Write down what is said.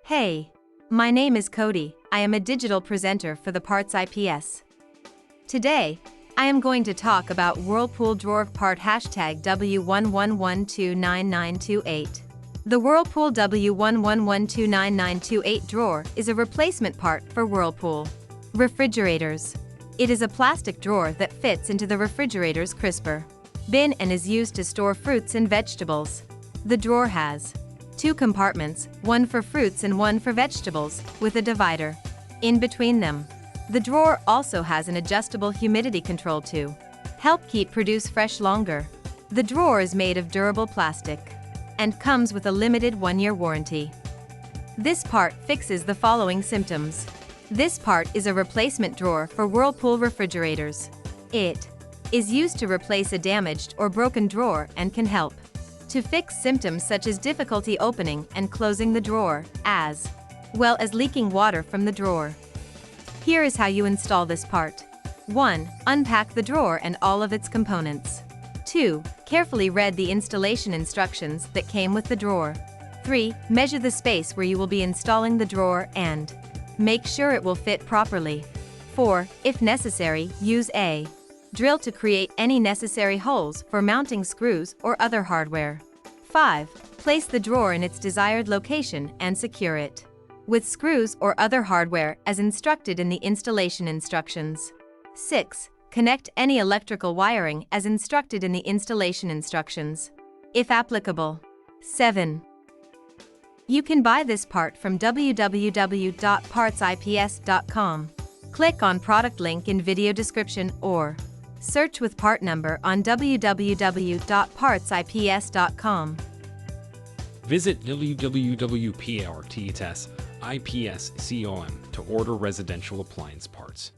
Hey, my name is Cody. I am a digital presenter for the PartsIPS. Today, I am going to talk about Whirlpool Drawer Part #W11129928. The Whirlpool W11129928 drawer is a replacement part for Whirlpool refrigerators. It is a plastic drawer that fits into the refrigerator's crisper bin and is used to store fruits and vegetables. The drawer has two compartments, one for fruits and one for vegetables, with a divider in between them. The drawer also has an adjustable humidity control to help keep produce fresh longer. The drawer is made of durable plastic and comes with a limited 1-year warranty. This part fixes the following symptoms. This part is a replacement drawer for Whirlpool refrigerators. It is used to replace a damaged or broken drawer and can help to fix symptoms such as difficulty opening and closing the drawer, as well as leaking water from the drawer. Here is how you install this part. 1. Unpack the drawer and all of its components. 2. Carefully read the installation instructions that came with the drawer. 3. Measure the space where you will be installing the drawer and make sure it will fit properly. 4. If necessary, use a drill to create any necessary holes for mounting screws or other hardware. 5. Place the drawer in its desired location and secure it with screws or other hardware as instructed in the installation instructions. 6. Connect any electrical wiring as instructed in the installation instructions, if applicable. 7. You can buy this part from www.partsips.com. Click on product link in video description or search with part number on www.partsips.com. Visit www.partsips.com to order residential appliance parts.